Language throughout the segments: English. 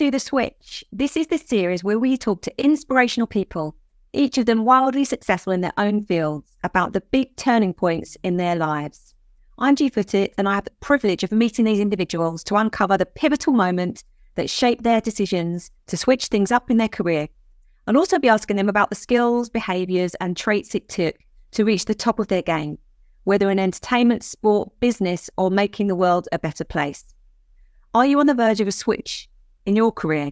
to The Switch. This is the series where we talk to inspirational people, each of them wildly successful in their own fields, about the big turning points in their lives. I'm G Footit, and I have the privilege of meeting these individuals to uncover the pivotal moment that shaped their decisions to switch things up in their career, and also be asking them about the skills, behaviours and traits it took to reach the top of their game, whether in entertainment, sport, business or making the world a better place. Are you on the verge of a switch in your career?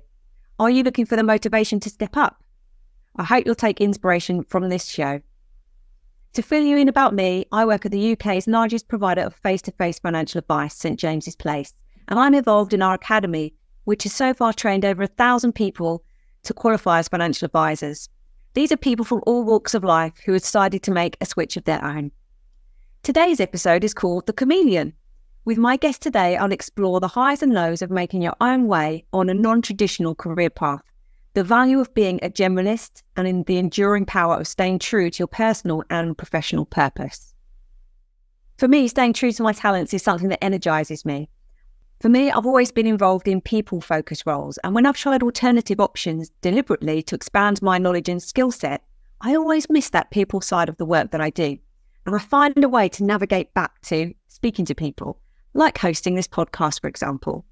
Are you looking for the motivation to step up? I hope you'll take inspiration from this show. To fill you in about me, I work at the UK's largest provider of face-to-face financial advice, St James's Place, and I'm involved in our academy, which has so far trained over 1,000 people to qualify as financial advisors. These are people from all walks of life who have decided to make a switch of their own. Today's episode is called The Chameleon. With my guest today, I'll explore the highs and lows of making your own way on a non-traditional career path, the value of being a generalist, and in the enduring power of staying true to your personal and professional purpose. For me, staying true to my talents is something that energises me. For me, I've always been involved in people-focused roles, and when I've tried alternative options deliberately to expand my knowledge and skill set, I always miss that people side of the work that I do. And I find a way to navigate back to speaking to people, like hosting this podcast, for example.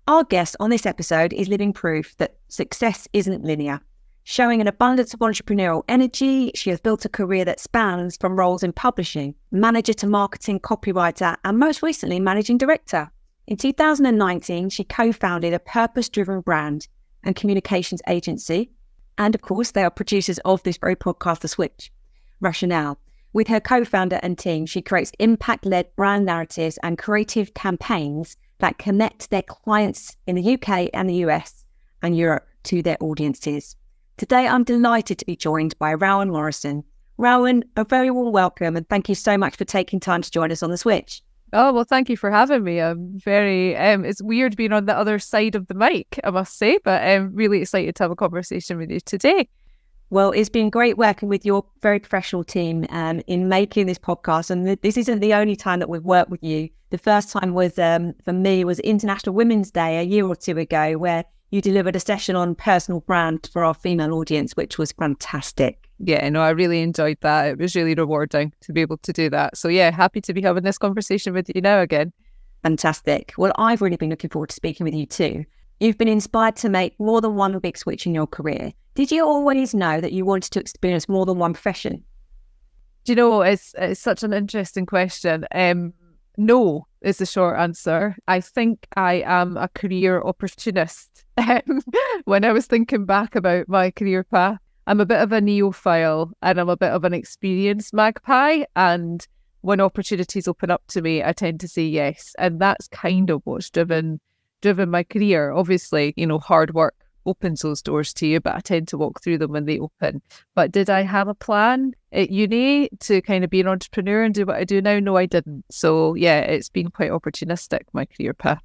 Our guest on this episode is living proof that success isn't linear. Showing an abundance of entrepreneurial energy, she has built a career that spans from roles in publishing, manager to marketing, copywriter, and most recently, managing director. In 2019, she co-founded a purpose-driven brand and communications agency. And of course, they are producers of this very podcast, The Switch, Rationale. With her co-founder and team, she creates impact-led brand narratives and creative campaigns that connect their clients in the UK and the US and Europe to their audiences. Today, I'm delighted to be joined by Rowan Morrison. Rowan, a very warm welcome, and thank you so much for taking time to join us on The Switch. Oh, well, thank you for having me. I'm very, it's weird being on the other side of the mic, I must say, but I'm really excited to have a conversation with you today. Well, it's been great working with your very professional team in making this podcast. And this isn't the only time that we've worked with you. The first time was, for me, was International Women's Day a year or two ago, where you delivered a session on personal brand for our female audience, which was fantastic. Yeah, no, I really enjoyed that. It was really rewarding to be able to do that. So yeah, happy to be having this conversation with you now again. Fantastic. Well, I've really been looking forward to speaking with you too. You've been inspired to make more than one big switch in your career. Did you always know that you wanted to experience more than one profession? Do you know, it's such an interesting question. No is the short answer. I think I am a career opportunist. When I was thinking back about my career path, I'm a bit of a neophile and I'm a bit of an experienced magpie. And when opportunities open up to me, I tend to say yes. And that's kind of what's driven my career. Obviously, you know, hard work opens those doors to you, but I tend to walk through them when they open. But did I have a plan at uni to kind of be an entrepreneur and do what I do now? No, I didn't. So yeah, it's been quite opportunistic, my career path.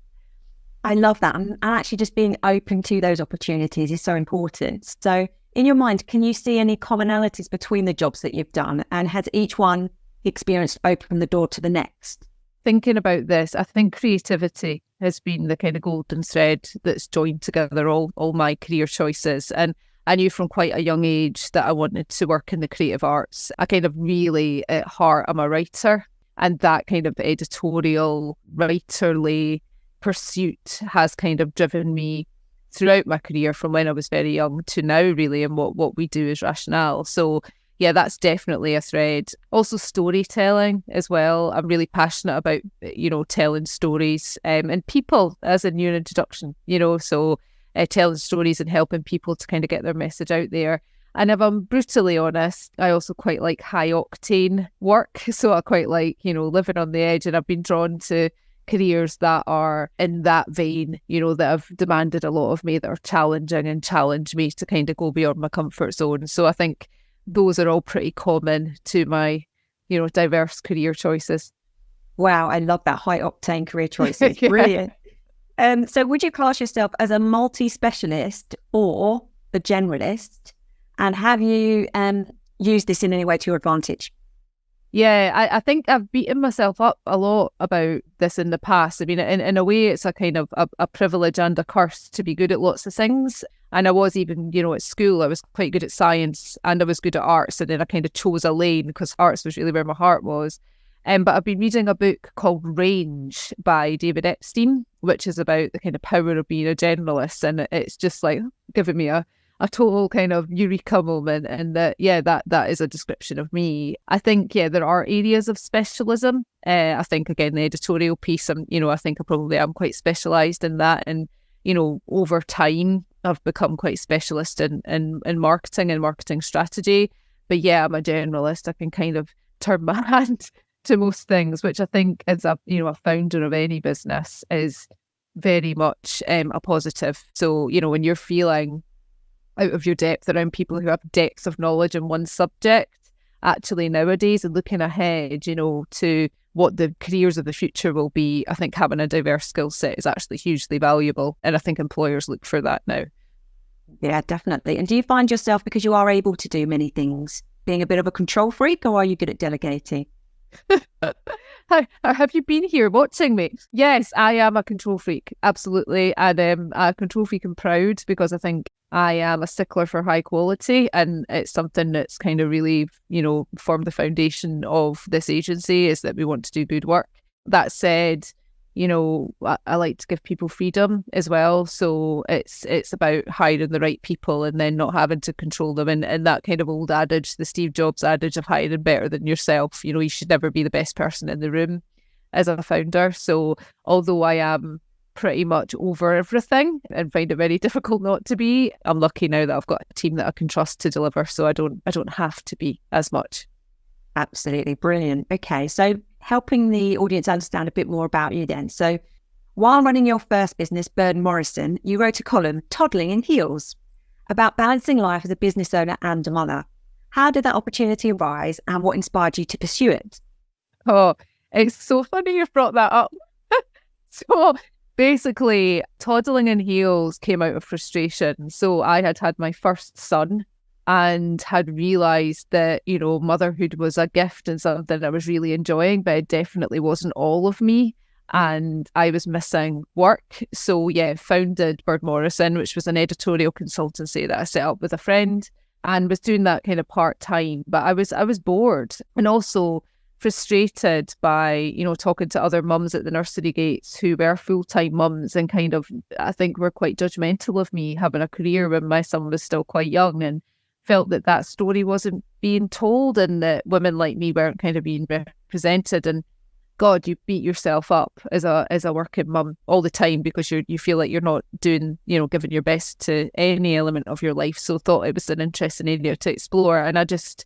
I love that. And actually just being open to those opportunities is so important. So in your mind, can you see any commonalities between the jobs that you've done, and has each one experienced opened the door to the next? Thinking about this, I think creativity has been the kind of golden thread that's joined together all my career choices. And I knew from quite a young age that I wanted to work in the creative arts. I kind of really, at heart, I'm a writer. And that kind of editorial, writerly pursuit has kind of driven me throughout my career from when I was very young to now, really, and what we do is Rationale. So yeah, that's definitely a thread. Also storytelling as well. I'm really passionate about, you know, telling stories and people as a new introduction, you know, so telling stories and helping people to kind of get their message out there. And if I'm brutally honest, I also quite like high octane work. So I quite like, you know, living on the edge, and I've been drawn to careers that are in that vein, you know, that have demanded a lot of me, that are challenging and challenge me to kind of go beyond my comfort zone. So I think those are all pretty common to my, you know, diverse career choices. Wow, I love that high octane career choices. Yeah. Brilliant. So would you class yourself as a multi-specialist or a generalist? And have you used this in any way to your advantage? Yeah, I think I've beaten myself up a lot about this in the past. I mean, in a way, it's a kind of a privilege and a curse to be good at lots of things. And I was even, at school, I was quite good at science and I was good at arts. And then I kind of chose a lane because arts was really where my heart was. But I've been reading a book called Range by David Epstein, which is about the kind of power of being a generalist. And it's just like giving me a total kind of eureka moment. And that is a description of me. I think, there are areas of specialism. I think, again, the editorial piece, I think I probably am quite specialised in that. And, over time, I've become quite specialist in marketing and marketing strategy. But yeah, I'm a generalist. I can kind of turn my hand to most things, which I think as a founder of any business is very much a positive. So, when you're feeling out of your depth around people who have depth of knowledge in one subject, actually nowadays and looking ahead, to what the careers of the future will be, I think having a diverse skill set is actually hugely valuable. And I think employers look for that now. Yeah, definitely. And do you find yourself, because you are able to do many things, being a bit of a control freak, or are you good at delegating? Have you been here watching me? Yes, I am a control freak, absolutely. And a control freak and proud, because I think I am a stickler for high quality, and it's something that's kind of really, formed the foundation of this agency, is that we want to do good work. That said, I like to give people freedom as well. So it's about hiring the right people and then not having to control them. And that kind of old adage, the Steve Jobs adage of hiring better than yourself, you should never be the best person in the room as a founder. So although I am pretty much over everything and find it very difficult not to be, I'm lucky now that I've got a team that I can trust to deliver. So I don't have to be as much. Absolutely brilliant. Okay, so helping the audience understand a bit more about you then. So while running your first business, Rowan Morrison, you wrote a column, Toddling in Heels, about balancing life as a business owner and a mother. How did that opportunity arise and what inspired you to pursue it? Oh, it's so funny you've brought that up. So basically, Toddling in Heels came out of frustration. So I had my first son and had realised that, motherhood was a gift and something I was really enjoying, but it definitely wasn't all of me. And I was missing work. So yeah, founded Rowan Morrison, which was an editorial consultancy that I set up with a friend, and was doing that kind of part-time. But I was bored and also frustrated by, talking to other mums at the nursery gates who were full-time mums and kind of, I think, were quite judgmental of me having a career when my son was still quite young, and felt that story wasn't being told and that women like me weren't kind of being represented. And God, you beat yourself up as a working mum all the time because you feel like you're not doing, giving your best to any element of your life. So thought it was an interesting area to explore. And I just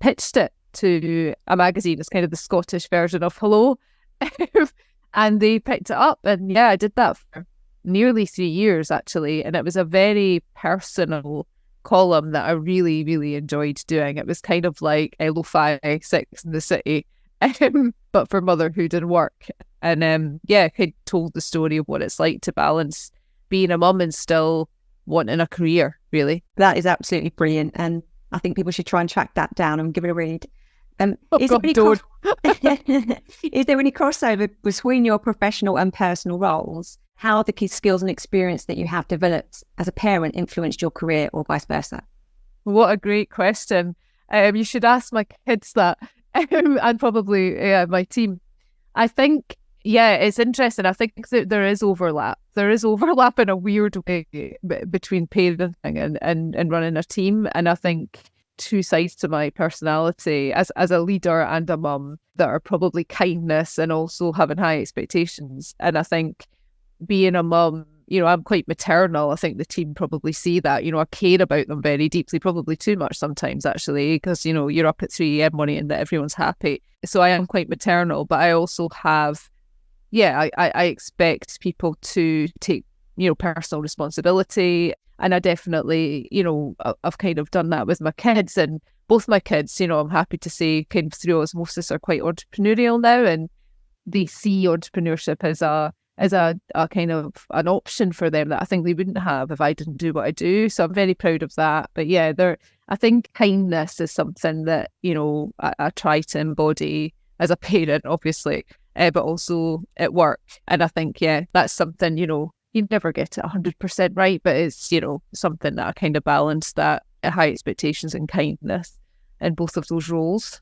pitched it to a magazine. It's kind of the Scottish version of Hello. And they picked it up. And yeah, I did that for nearly 3 years actually. And it was a very personal column that I really, really enjoyed doing. It was kind of like a lo-fi Sex in the City, but for motherhood and work. And I told the story of what it's like to balance being a mum and still wanting a career, really. That is absolutely brilliant. And I think people should try and track that down and give it a read. Is there any crossover between your professional and personal roles? How the key skills and experience that you have developed as a parent influenced your career or vice versa? What a great question. You should ask my kids that and probably my team. I think, it's interesting. I think that there is overlap. There is overlap in a weird way between parenting and running a team. And I think two sides to my personality as a leader and a mum that are probably kindness and also having high expectations. And I think being a mum, I'm quite maternal. I think the team probably see that. I care about them very deeply, probably too much sometimes actually, because, you're up at 3 a.m. wanting that everyone's happy. So I am quite maternal, but I also have, I expect people to take, personal responsibility. And I definitely, I've kind of done that with my kids, and both my kids, I'm happy to say, kind of through osmosis are quite entrepreneurial now, and they see entrepreneurship as as a kind of an option for them that I think they wouldn't have if I didn't do what I do. So I'm very proud of that. But yeah, I think kindness is something that, I try to embody as a parent, obviously, but also at work. And I think, yeah, that's something, you never get it 100% right, but it's, something that I kind of balance that high expectations and kindness in both of those roles.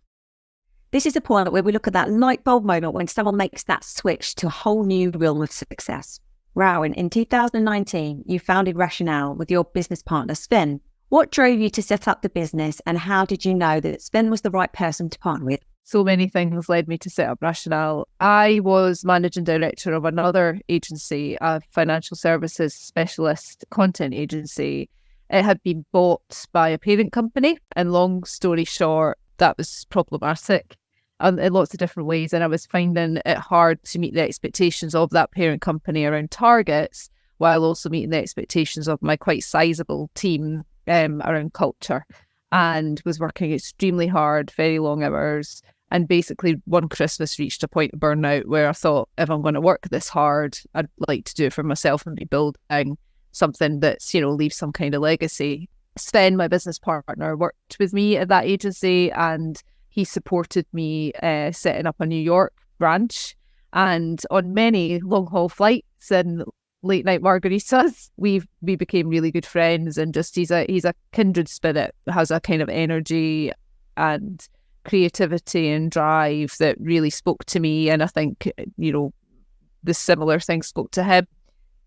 This is a point where we look at that light bulb moment when someone makes that switch to a whole new realm of success. Rowan, in 2019, you founded Rationale with your business partner, Sven. What drove you to set up the business, and how did you know that Sven was the right person to partner with? So many things led me to set up Rationale. I was managing director of another agency, a financial services specialist content agency. It had been bought by a parent company, and long story short, that was problematic in lots of different ways. And I was finding it hard to meet the expectations of that parent company around targets, while also meeting the expectations of my quite sizable team around culture, and was working extremely hard, very long hours. And basically one Christmas reached a point of burnout where I thought, if I'm going to work this hard, I'd like to do it for myself and be building something that's, leave some kind of legacy. Sven, my business partner, worked with me at that agency, and he supported me setting up a New York branch. And on many long-haul flights and late-night margaritas, we became really good friends. And just he's a kindred spirit, has a kind of energy and creativity and drive that really spoke to me. And I think, the similar things spoke to him.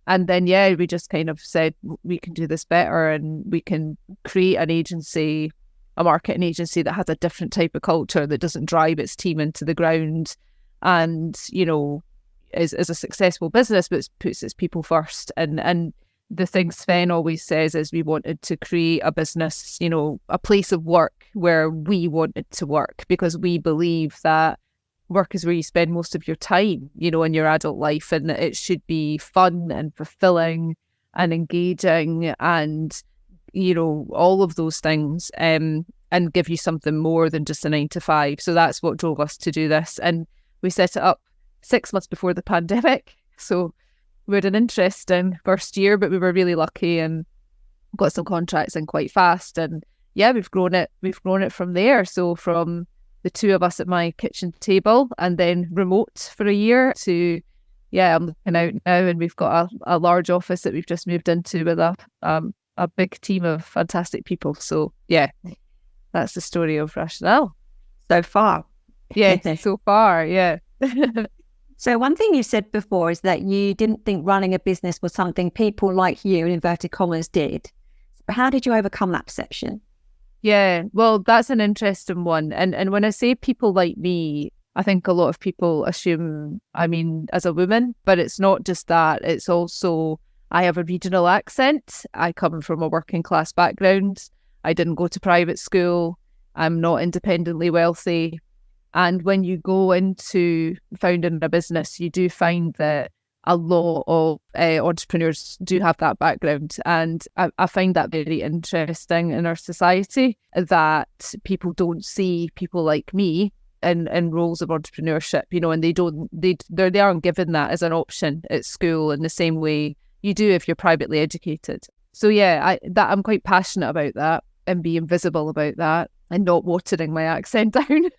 And then, yeah, we just kind of said, we can do this better, and we can create an agency, a marketing agency that has a different type of culture, that doesn't drive its team into the ground, and, is a successful business, but puts its people first. And the thing Sven always says is we wanted to create a business, a place of work where we wanted to work, because we believe that work is where you spend most of your time, in your adult life, and it should be fun and fulfilling and engaging and, all of those things, and give you something more than just a 9-to-5. So that's what drove us to do this. And we set it up 6 months before the pandemic. So we had an interesting first year, but we were really lucky and got some contracts in quite fast. And yeah, we've grown it from there. So from the two of us at my kitchen table, and then remote for a year, to, yeah, I'm looking out now, and we've got a large office that we've just moved into with a big team of fantastic people. So yeah, that's the story of Rationale. So far. Yeah, so far, yeah. So one thing you said before is that you didn't think running a business was something people like you, in inverted commas, did. How did you overcome that perception? Yeah, well, that's an interesting one. And when I say people like me, I think a lot of people assume, as a woman, but it's not just that. It's also, I have a regional accent. I come from a working class background. I didn't go to private school. I'm not independently wealthy. And when you go into founding a business, you do find that a lot of entrepreneurs do have that background. And I find that very interesting in our society, that people don't see people like me in roles of entrepreneurship, and they aren't given that as an option at school in the same way you do if you're privately educated. So yeah, I'm quite passionate about that, and being visible about that, and not watering my accent down.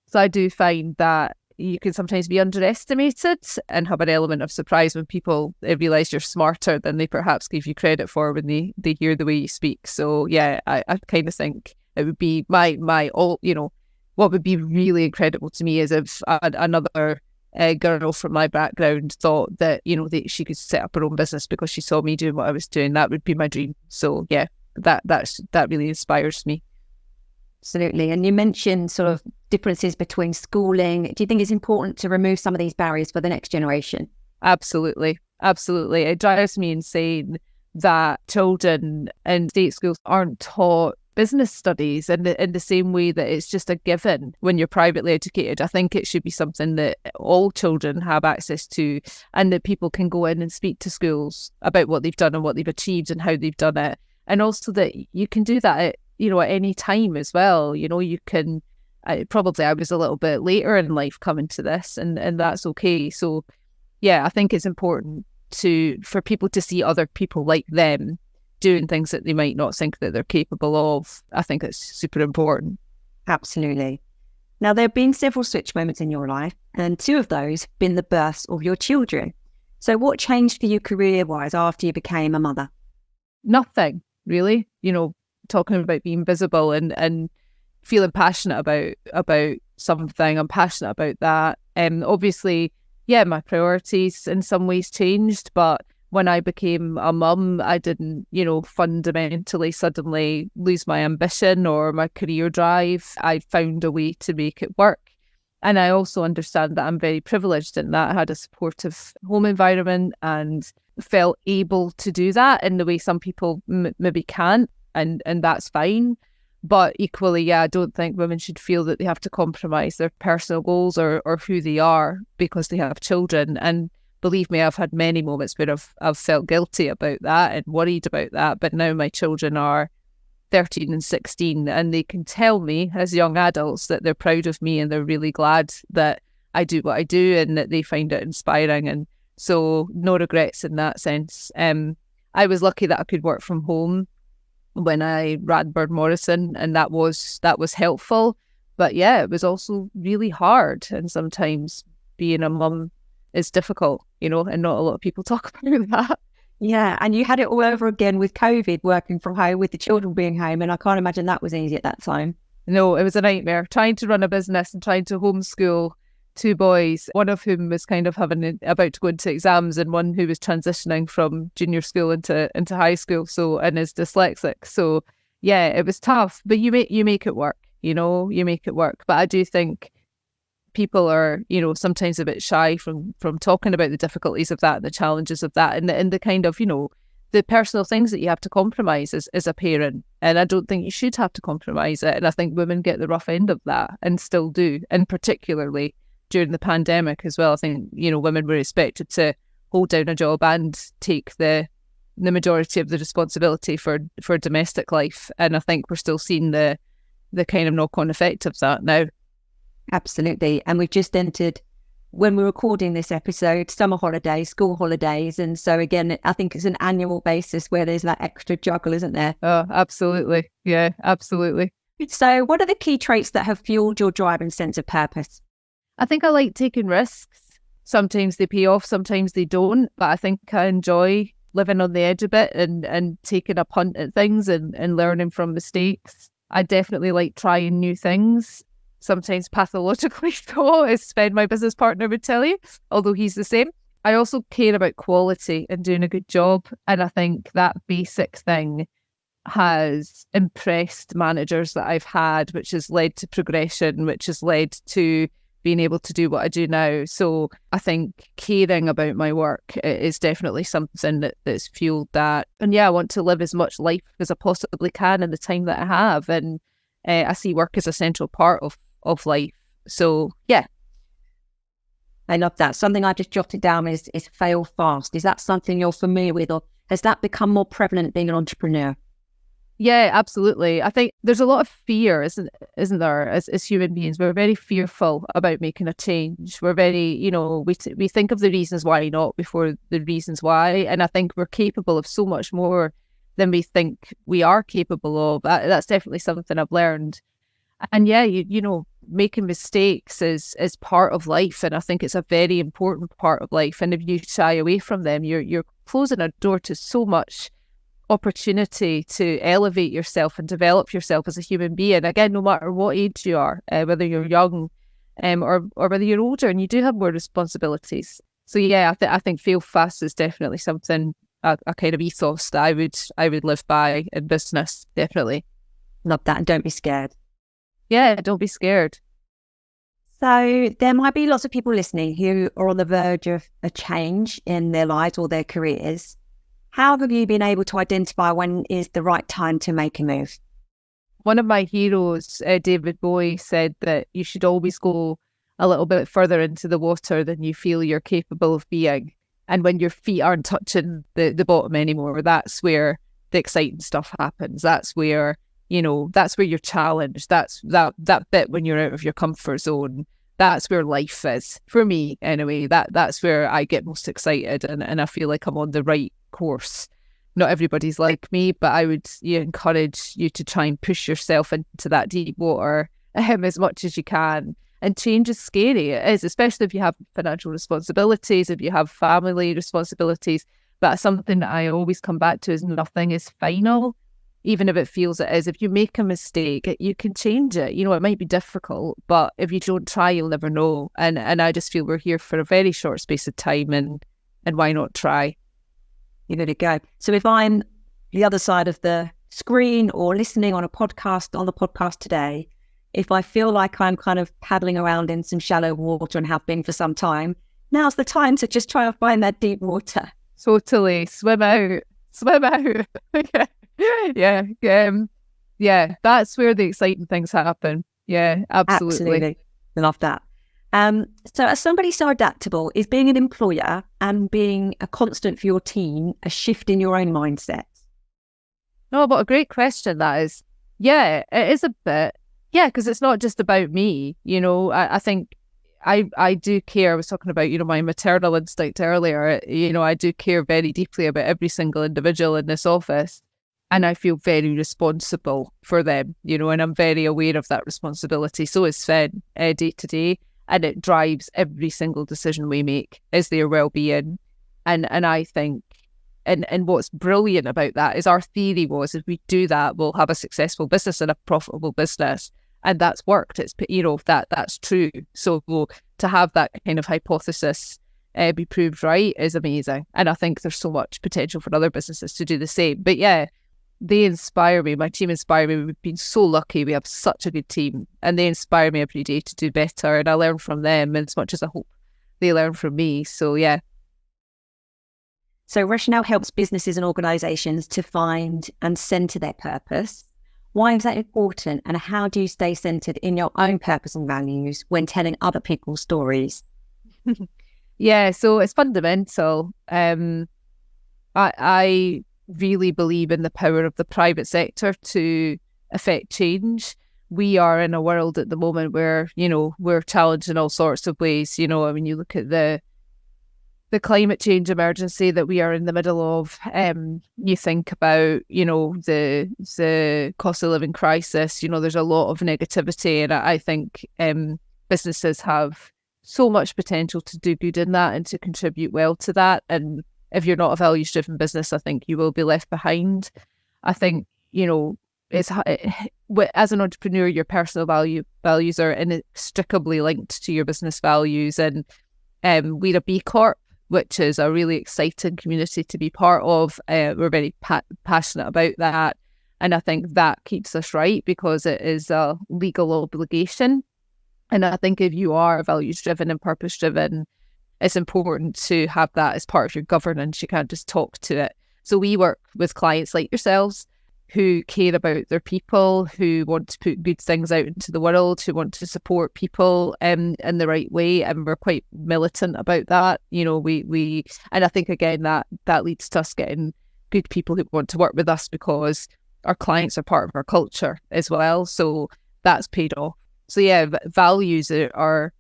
So I do find that you can sometimes be underestimated and have an element of surprise when people realise you're smarter than they perhaps give you credit for when they hear the way you speak. So yeah, I kind of think it would be what would be really incredible to me is if another girl from my background thought that, she could set up her own business because she saw me doing what I was doing. That would be my dream. So yeah, that really inspires me. Absolutely. And you mentioned sort of differences between schooling. Do you think it's important to remove some of these barriers for the next generation? Absolutely. Absolutely. It drives me insane that children in state schools aren't taught business studies in the same way that it's just a given when you're privately educated. I think it should be something that all children have access to, and that people can go in and speak to schools about what they've done and what they've achieved and how they've done it. And also that you can do that at any time as well. You can, I was a little bit later in life coming to this, and that's okay. So yeah, I think it's important for people to see other people like them doing things that they might not think that they're capable of. I think it's super important. Absolutely. Now, there have been several switch moments in your life, and two of those have been the births of your children. So what changed for you career-wise after you became a mother? Nothing, really. Talking about being visible and feeling passionate about something. I'm passionate about that. Obviously, yeah, my priorities in some ways changed, but when I became a mum, I didn't, fundamentally suddenly lose my ambition or my career drive. I found a way to make it work. And I also understand that I'm very privileged in that I had a supportive home environment and felt able to do that in the way some people maybe can't, and that's fine. But equally, yeah, I don't think women should feel that they have to compromise their personal goals or who they are because they have children. And believe me, I've had many moments where I've felt guilty about that and worried about that. But now my children are 13 and 16, and they can tell me as young adults that they're proud of me and they're really glad that I do what I do and that they find it inspiring. And so no regrets in that sense. I was lucky that I could work from home when I ran Rowan Morrison, and that was helpful. But yeah, it was also really hard, and sometimes being a mum is difficult, and not a lot of people talk about that. Yeah, and you had it all over again with COVID, working from home, with the children being home, and I can't imagine that was easy at that time. No, it was a nightmare, trying to run a business and trying to homeschool two boys, one of whom was kind of about to go into exams, and one who was transitioning from junior school into high school, and is dyslexic. So yeah, it was tough, but you make it work, you make it work. But I do think people are, sometimes a bit shy from talking about the difficulties of that and the challenges of that and the kind of, the personal things that you have to compromise as a parent. And I don't think you should have to compromise it. And I think women get the rough end of that and still do. And particularly during the pandemic as well, I think, women were expected to hold down a job and take the majority of the responsibility for domestic life. And I think we're still seeing the kind of knock-on effect of that now. Absolutely. And we've just entered, when we're recording this episode, summer holidays, school holidays. And so again, I think it's an annual basis where there's that extra juggle, isn't there? Oh, absolutely. Yeah, absolutely. So what are the key traits that have fueled your drive and sense of purpose? I think I like taking risks. Sometimes they pay off, sometimes they don't. But I think I enjoy living on the edge a bit and taking a punt at things and learning from mistakes. I definitely like trying new things. Sometimes pathologically so, as Sven, my business partner, would tell you, although he's the same. I also care about quality and doing a good job. And I think that basic thing has impressed managers that I've had, which has led to progression, which has led to being able to do what I do now. So I think caring about my work is definitely something that's fueled that. And yeah, I want to live as much life as I possibly can in the time that I have. And I see work as a central part of life. So yeah. I love that. Something I just jotted down is fail fast. Is that something you're familiar with, or has that become more prevalent being an entrepreneur? Yeah, absolutely. I think there's a lot of fear, isn't there, as human beings? We're very fearful about making a change. We're very, we think of the reasons why not before the reasons why. And I think we're capable of so much more than we think we are capable of. That's definitely something I've learned. And yeah, making mistakes is part of life, and I think it's a very important part of life. And if you shy away from them, you're closing a door to so much opportunity to elevate yourself and develop yourself as a human being. Again, no matter what age you are, whether you're young or whether you're older, and you do have more responsibilities. So yeah, I think fail fast is definitely something, a kind of ethos that I would live by in business. Definitely. Love that. And don't be scared. Yeah, don't be scared. So there might be lots of people listening who are on the verge of a change in their lives or their careers. How have you been able to identify when is the right time to make a move? One of my heroes, David Bowie, said that you should always go a little bit further into the water than you feel you're capable of being. And when your feet aren't touching the bottom anymore, that's where the exciting stuff happens. That's where you're challenged. That's that bit when you're out of your comfort zone. that's where life is for me anyway. That's where I get most excited, and I feel like I'm on the right course. Not everybody's like me, but I would encourage you to try and push yourself into that deep water as much as you can. And change is scary. It is, especially if you have financial responsibilities, if you have family responsibilities. But something that I always come back to is nothing is final, even if it feels it is. If you make a mistake, you can change it. It might be difficult, but if you don't try, you'll never know. And I just feel we're here for a very short space of time, and why not try? You're going to go. So if I'm the other side of the screen or listening on the podcast today, if I feel like I'm kind of paddling around in some shallow water and have been for some time, now's the time to just try and find that deep water. Totally. Swim out. Yeah. That's where the exciting things happen. Yeah, absolutely. Love that. So as somebody so adaptable, is being an employer and being a constant for your team a shift in your own mindset? No, what a great question that is. Yeah, it is a bit. Yeah, because it's not just about me. I think I do care. I was talking about, my maternal instinct earlier. I do care very deeply about every single individual in this office. And I feel very responsible for them, and I'm very aware of that responsibility. So is Sven day to day. And it drives every single decision we make, is their well-being. And I think, and what's brilliant about that is our theory was if we do that, we'll have a successful business and a profitable business. And that's worked. It's, that's true. So to have that kind of hypothesis be proved right is amazing. And I think there's so much potential for other businesses to do the same. But yeah, they inspire me. My team inspire me. We've been so lucky. We have such a good team, and they inspire me every day to do better. And I learn from them as much as I hope they learn from me. So yeah. So Rationale helps businesses and organisations to find and centre their purpose. Why is that important, and how do you stay centred in your own purpose and values when telling other people's stories? Yeah, so it's fundamental. I really believe in the power of the private sector to affect change. We are in a world at the moment where, we're challenged in all sorts of ways. You look at the climate change emergency that we are in the middle of. You think about, the cost of living crisis. There's a lot of negativity, and I think businesses have so much potential to do good in that and to contribute well to that. And if you're not a values-driven business, I think you will be left behind. I think, as an entrepreneur, your personal values are inextricably linked to your business values. And we're a B Corp, which is a really exciting community to be part of. We're very passionate about that. And I think that keeps us right because it is a legal obligation. And I think if you are values-driven and purpose-driven, it's important to have that as part of your governance. You can't just talk to it. So we work with clients like yourselves who care about their people, who want to put good things out into the world, who want to support people in the right way. And we're quite militant about that. We and I think, again, that leads to us getting good people who want to work with us because our clients are part of our culture as well. So that's paid off. So yeah, values are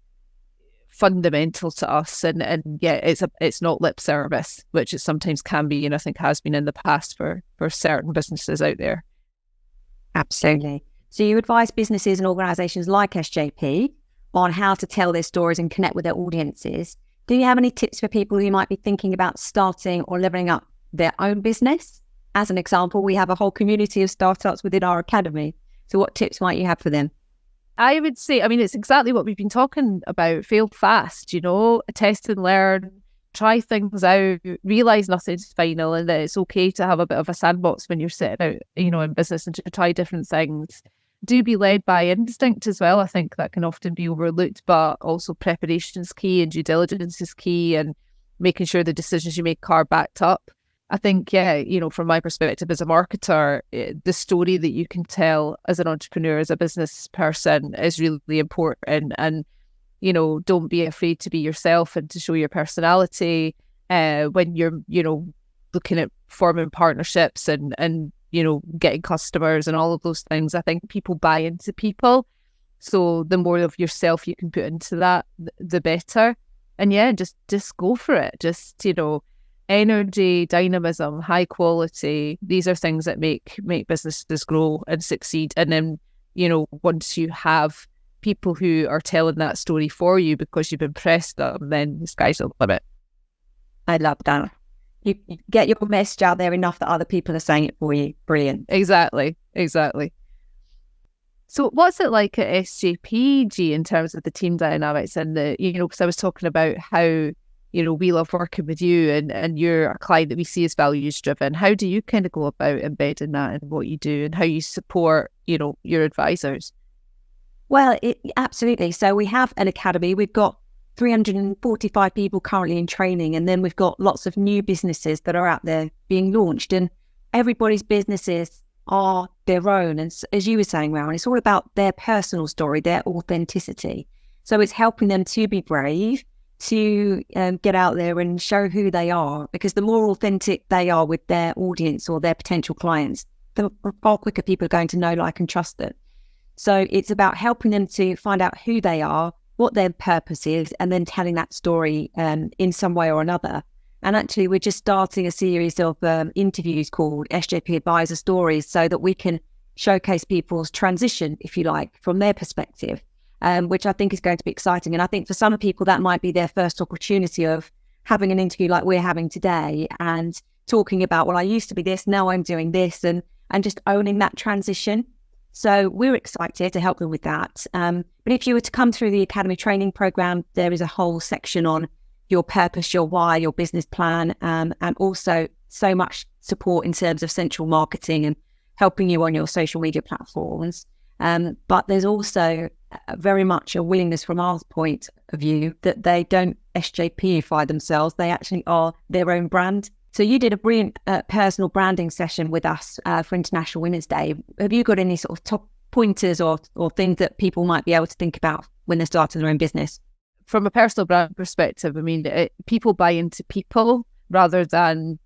fundamental to us, and yeah, it's not lip service, which it sometimes can be, and I think has been in the past for certain businesses out there. Absolutely. So you advise businesses and organisations like SJP on how to tell their stories and connect with their audiences. Do you have any tips for people who might be thinking about starting or levelling up their own business? As an example, we have a whole community of startups within our academy. So what tips might you have for them? I would say, it's exactly what we've been talking about. Fail fast, test and learn, try things out, realise nothing's final and that it's okay to have a bit of a sandbox when you're sitting out, in business and to try different things. Do be led by instinct as well. I think that can often be overlooked, but also preparation is key and due diligence is key and making sure the decisions you make are backed up. I think, from my perspective as a marketer, the story that you can tell as an entrepreneur, as a business person is really important. And, don't be afraid to be yourself and to show your personality when you're, looking at forming partnerships and getting customers and all of those things. I think people buy into people. So the more of yourself you can put into that, the better. And yeah, just go for it. Just, energy, dynamism, high quality. These are things that make businesses grow and succeed. And then, once you have people who are telling that story for you because you've impressed them, then the sky's the limit. I love that. You get your message out there enough that other people are saying it for you. Brilliant. Exactly. So what's it like at SJPG in terms of the team dynamics and because I was talking about how, we love working with you and you're a client that we see as values driven. How do you kind of go about embedding that in what you do and how you support, your advisors? Well, absolutely. So we have an academy. We've got 345 people currently in training, and then we've got lots of new businesses that are out there being launched, and everybody's businesses are their own. And as you were saying, Rowan, it's all about their personal story, their authenticity. So it's helping them to be brave, to get out there and show who they are, because the more authentic they are with their audience or their potential clients, the far quicker people are going to know, like, and trust them. So it's about helping them to find out who they are, what their purpose is, and then telling that story in some way or another. And actually, we're just starting a series of interviews called SJP Advisor Stories so that we can showcase people's transition, if you like, from their perspective, which I think is going to be exciting. And I think for some people, that might be their first opportunity of having an interview like we're having today and talking about, well, I used to be this, now I'm doing this, and just owning that transition. So we're excited to help them with that. But if you were to come through the Academy training program, there is a whole section on your purpose, your why, your business plan, and also so much support in terms of central marketing and helping you on your social media platforms. But there's also very much a willingness from our point of view that they don't SJPify themselves. They actually are their own brand. So you did a brilliant personal branding session with us for International Women's Day. Have you got any sort of top pointers or things that people might be able to think about when they're starting their own business? From a personal brand perspective, I mean, people buy into people rather than,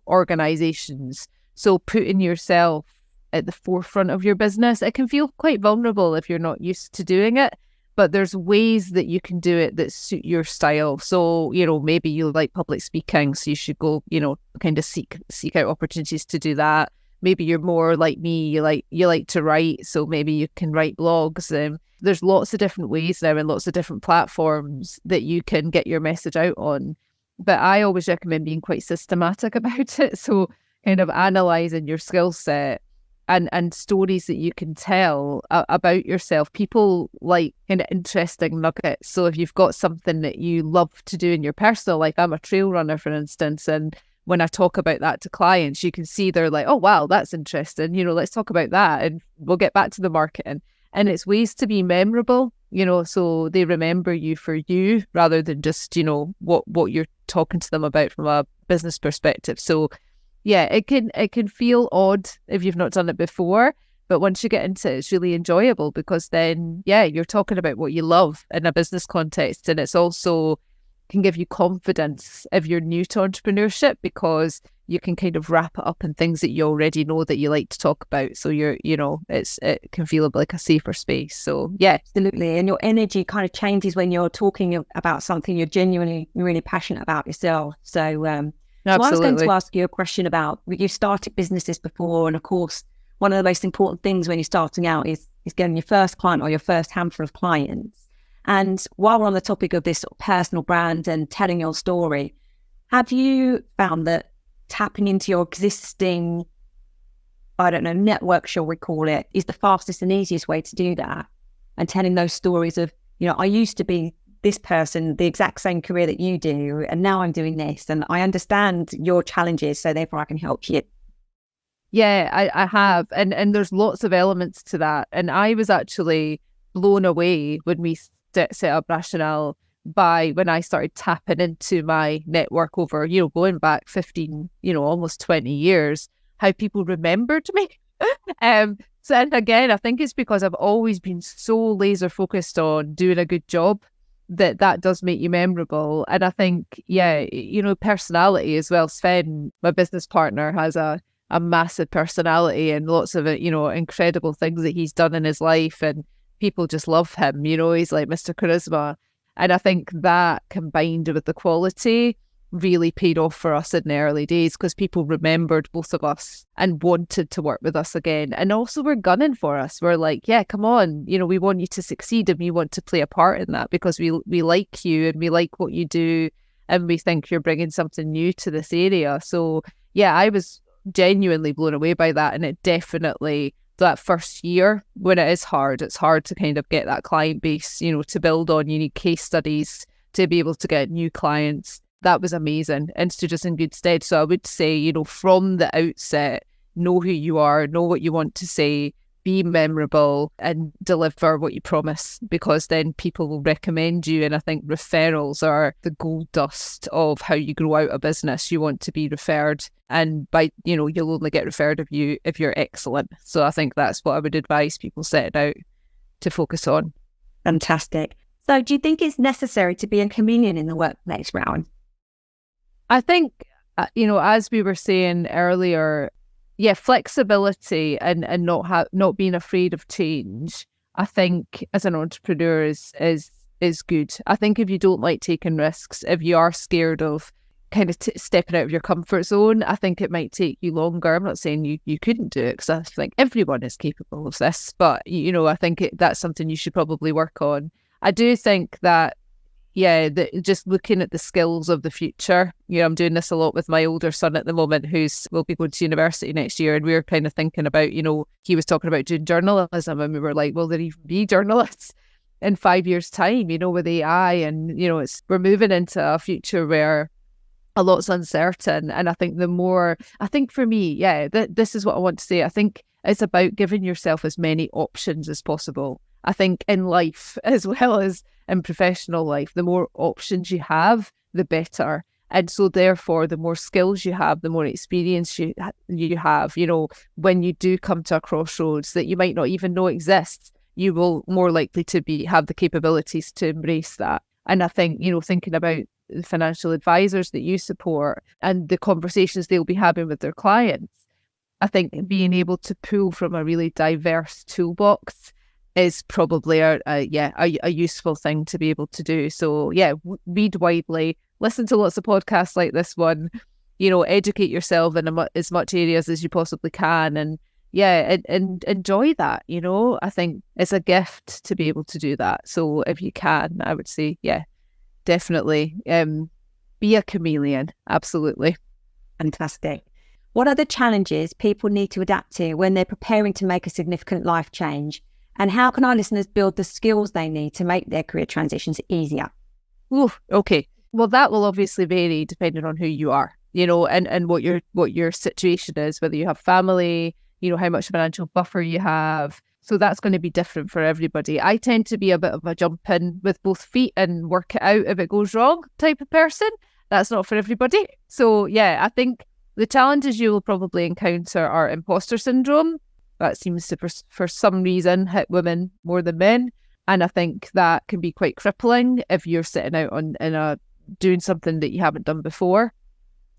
organizations. So putting yourself at the forefront of your business, it can feel quite vulnerable if you're not used to doing it. But there's ways that you can do it that suit your style. So, maybe you like public speaking, so you should go, kind of seek out opportunities to do that. Maybe you're more like me, you like to write, so maybe you can write blogs. There's lots of different ways now and lots of different platforms that you can get your message out on. But I always recommend being quite systematic about it. So kind of analysing your skill set and stories that you can tell about yourself. People like kind of interesting nuggets. So if you've got something that you love to do in your personal life, I'm a trail runner, for instance, and when I talk about that to clients, you can see they're like, oh, wow, that's interesting. Let's talk about that and we'll get back to the marketing. And it's ways to be memorable, so they remember you for you rather than just, what you're talking to them about from a business perspective. So yeah, it can feel odd if you've not done it before, but once you get into it, it's really enjoyable because then, you're talking about what you love in a business context, and it's also can give you confidence if you're new to entrepreneurship because you can kind of wrap it up in things that you already know that you like to talk about. So it can feel like a safer space. So yeah, absolutely. And your energy kind of changes when you're talking about something you're genuinely really passionate about yourself. So I was going to ask you a question about, you've started businesses before, and of course, one of the most important things when you're starting out is getting your first client or your first handful of clients. And while we're on the topic of this sort of personal brand and telling your story, have you found that tapping into your existing, network, shall we call it, is the fastest and easiest way to do that? And telling those stories of, I used to be this person, the exact same career that you do, and now I'm doing this, and I understand your challenges, so therefore I can help you. Yeah, I have. And there's lots of elements to that. And I was actually blown away when we set up Rationale by when I started tapping into my network over, going back 15, almost 20 years, how people remembered me. So, and again, I think it's because I've always been so laser focused on doing a good job that does make you memorable. And I think, personality as well. Sven, my business partner, has a massive personality and lots of, incredible things that he's done in his life. And people just love him, he's like Mr. Charisma. And I think that combined with the quality really paid off for us in the early days, because people remembered both of us and wanted to work with us again. And also we're gunning for us. We're like, yeah, come on, we want you to succeed and we want to play a part in that because we like you and we like what you do and we think you're bringing something new to this area. So yeah, I was genuinely blown away by that. And it definitely, that first year when it is hard, it's hard to kind of get that client base, to build on. You need case studies to be able to get new clients. That was amazing and stood us in good stead. So I would say, from the outset, know who you are, know what you want to say, be memorable and deliver what you promise, because then people will recommend you. And I think referrals are the gold dust of how you grow out a business. You want to be referred, and you'll only get referred if you're excellent. So I think that's what I would advise people setting out to focus on. Fantastic. So do you think it's necessary to be a chameleon in the workplace, Rowan? I think, as we were saying earlier, flexibility and not being afraid of change, I think as an entrepreneur is good. I think if you don't like taking risks, if you are scared of kind of stepping out of your comfort zone, I think it might take you longer. I'm not saying you couldn't do it, because I think everyone is capable of this, but I think that's something you should probably work on. I do think that just looking at the skills of the future. I'm doing this a lot with my older son at the moment, will be going to university next year, and we were kind of thinking about, he was talking about doing journalism, and we were like, will there even be journalists in 5 years' time, with AI? And, we're moving into a future where a lot's uncertain. And I think for me, this is what I want to say. I think it's about giving yourself as many options as possible. I think in life, as well as in professional life, the more options you have, the better. And so therefore, the more skills you have, the more experience you have, when you do come to a crossroads that you might not even know exists, you will more likely to have the capabilities to embrace that. And I think, thinking about the financial advisors that you support and the conversations they'll be having with their clients, I think being able to pull from a really diverse toolbox is probably a useful thing to be able to do. So read widely, listen to lots of podcasts like this one, educate yourself in as much areas as you possibly can, and enjoy that. I think it's a gift to be able to do that. So if you can, I would say definitely be a chameleon. Absolutely. Fantastic. What are the challenges people need to adapt to when they're preparing to make a significant life change? And how can our listeners build the skills they need to make their career transitions easier? Ooh, okay. Well, that will obviously vary depending on who you are, and what your situation is, whether you have family, how much financial buffer you have. So that's going to be different for everybody. I tend to be a bit of a jump in with both feet and work it out if it goes wrong type of person. That's not for everybody. So I think the challenges you will probably encounter are imposter syndrome. That seems to, for some reason, hit women more than men. And I think that can be quite crippling if you're sitting out doing something that you haven't done before.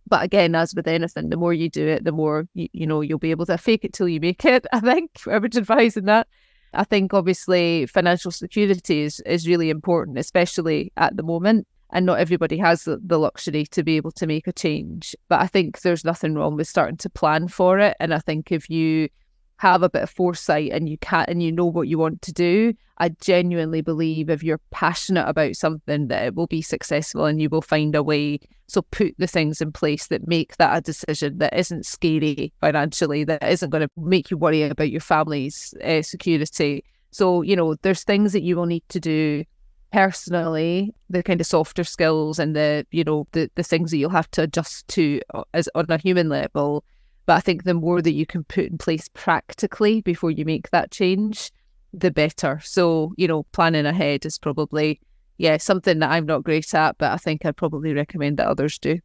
But again, as with anything, the more you do it, the more, you'll be able to fake it till you make it, I think. I would advise in that. I think, obviously, financial security is really important, especially at the moment. And not everybody has the luxury to be able to make a change. But I think there's nothing wrong with starting to plan for it. And I think if you have a bit of foresight and you know what you want to do, I genuinely believe if you're passionate about something that it will be successful and you will find a way. So put the things in place that make that a decision that isn't scary financially, that isn't going to make you worry about your family's security. So, there's things that you will need to do personally, the kind of softer skills and the things that you'll have to adjust to as on a human level. But I think the more that you can put in place practically before you make that change, the better. So, planning ahead is probably, something that I'm not great at, but I think I'd probably recommend that others do.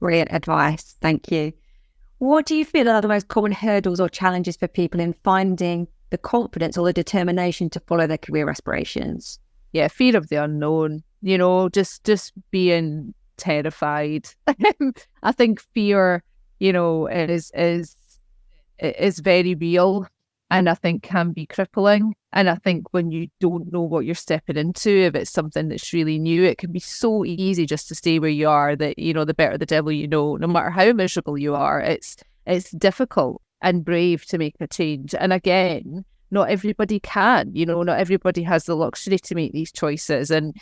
Brilliant advice. Thank you. What do you feel are the most common hurdles or challenges for people in finding the confidence or the determination to follow their career aspirations? Yeah, fear of the unknown, just being terrified. I think fear, it is very real, and I think can be crippling. And I think when you don't know what you're stepping into, if it's something that's really new, it can be so easy just to stay where you are, that, you know, the better the devil you know, no matter how miserable you are, it's difficult and brave to make a change. And again, not everybody can, you know, not everybody has the luxury to make these choices. And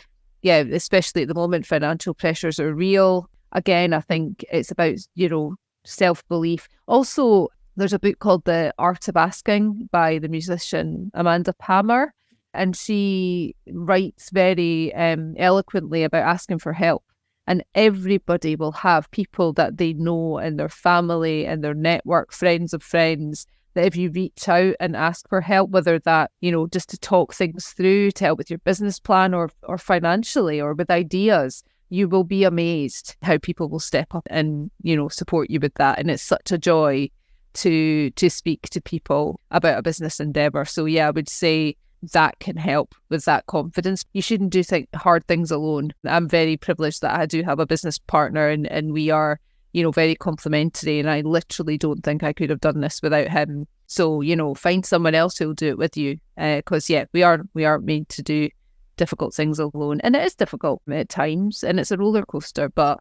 yeah, especially at the moment, financial pressures are real. Again, I think it's about, you know, self-belief. Also, there's a book called The Art of Asking by the musician Amanda Palmer, and she writes very eloquently about asking for help. And everybody will have people that they know in their family and their network, friends of friends, that if you reach out and ask for help, whether that, you know, just to talk things through, to help with your business plan or financially or with ideas, you will be amazed how people will step up and, you know, support you with that. And it's such a joy to speak to people about a business endeavour. So yeah, I would say that can help with that confidence. You shouldn't do hard things alone. I'm very privileged that I do have a business partner, and we are, you know, very complementary, and I literally don't think I could have done this without him. So, you know, find someone else who'll do it with you, because yeah, we aren't made to do difficult things alone, and it is difficult at times, and it's a roller coaster, but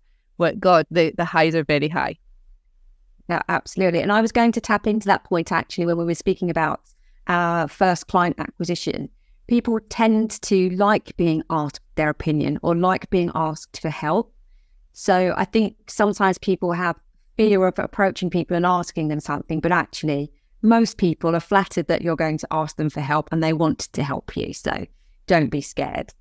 God, the highs are very high. Yeah, absolutely. And I was going to tap into that point actually when we were speaking about our first client acquisition. People tend to like being asked their opinion or like being asked for help. So I think sometimes people have fear of approaching people and asking them something, but actually most people are flattered that you're going to ask them for help and they want to help you. So don't be scared.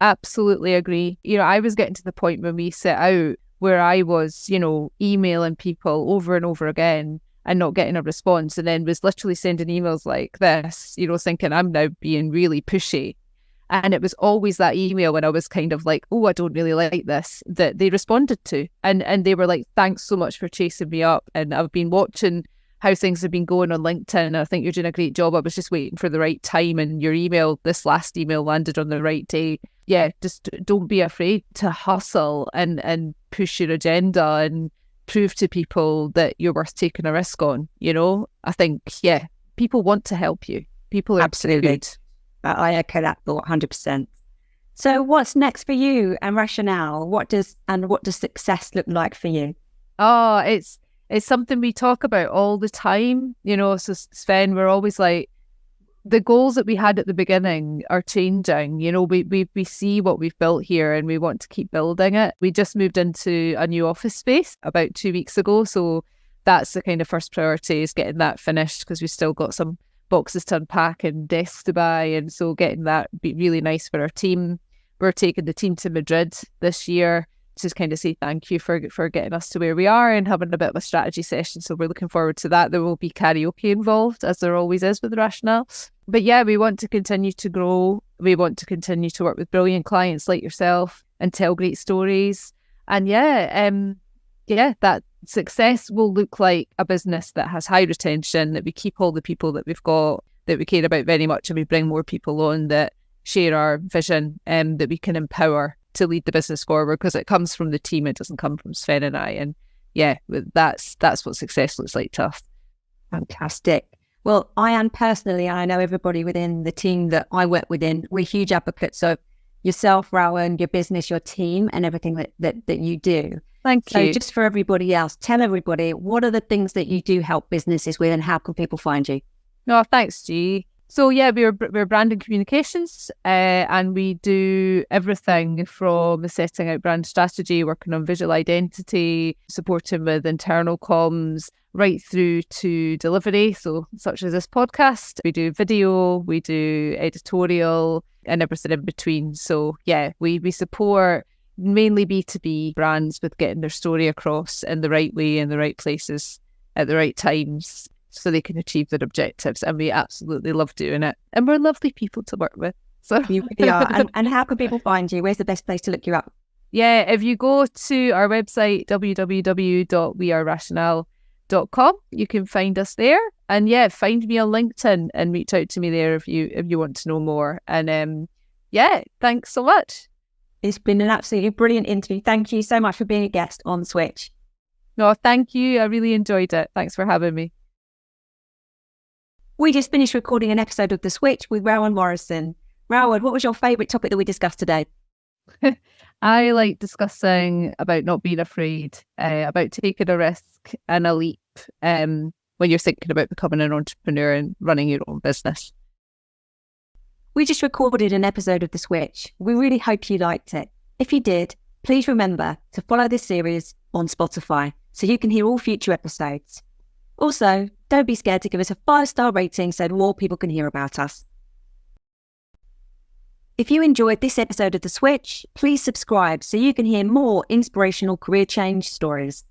Absolutely agree. You know, I was getting to the point when we set out where I was, you know, emailing people over and over again and not getting a response, and then was literally sending emails like this, you know, thinking I'm now being really pushy. And it was always that email when I was kind of like, oh, I don't really like this, that they responded to. And they were like, thanks so much for chasing me up. And I've been watching how things have been going on LinkedIn. I think you're doing a great job. I was just waiting for the right time, and your email, this last email, landed on the right day. Yeah, just don't be afraid to hustle and push your agenda and prove to people that you're worth taking a risk on. You know, I think, yeah, people want to help you. People are absolutely good. I echo that thought 100%. So what's next for you and Rationale? What does success look like for you? Oh, it's something we talk about all the time. You know, so Sven, we're always like, the goals that we had at the beginning are changing. You know, we see what we've built here and we want to keep building it. We just moved into a new office space about 2 weeks ago. So that's the kind of first priority, is getting that finished, because we've still got some boxes to unpack and desks to buy. And so getting that be really nice for our team. We're taking the team to Madrid this year to kind of say thank you for getting us to where we are and having a bit of a strategy session. So we're looking forward to that. There will be karaoke involved, as there always is with Rationale. But yeah, we want to continue to grow. We want to continue to work with brilliant clients like yourself and tell great stories. And that success will look like a business that has high retention, that we keep all the people that we've got, that we care about very much, and we bring more people on that share our vision, and that we can empower to lead the business forward, because it comes from the team. It doesn't come from Sven and I. And yeah, that's what success looks like to us. Fantastic. Well, I am personally, I know everybody within the team that I work within, we're huge advocates of yourself, Rowan, your business, your team, and everything that you do. Thank you. So just for everybody else, tell everybody, what are the things that you do help businesses with, and how can people find you? No, thanks, G. So yeah, we're brand and communications, and we do everything from setting out brand strategy, working on visual identity, supporting with internal comms, right through to delivery. So such as this podcast, we do video, we do editorial, and everything in between. So yeah, we support mainly B2B brands with getting their story across in the right way, in the right places, at the right times, so they can achieve their objectives. And we absolutely love doing it. And we're lovely people to work with. So you really are. And how can people find you? Where's the best place to look you up? Yeah, if you go to our website, www.wearerationale.com, you can find us there. And yeah, find me on LinkedIn and reach out to me there if you want to know more. And yeah, thanks so much. It's been an absolutely brilliant interview. Thank you so much for being a guest on Switch. No, thank you. I really enjoyed it. Thanks for having me. We just finished recording an episode of The Switch with Rowan Morrison. Rowan, what was your favourite topic that we discussed today? I like discussing about not being afraid, about taking a risk and a leap when you're thinking about becoming an entrepreneur and running your own business. We just recorded an episode of The Switch. We really hope you liked it. If you did, please remember to follow this series on Spotify so you can hear all future episodes. Also, don't be scared to give us a 5-star rating so more people can hear about us. If you enjoyed this episode of The Switch, please subscribe so you can hear more inspirational career change stories.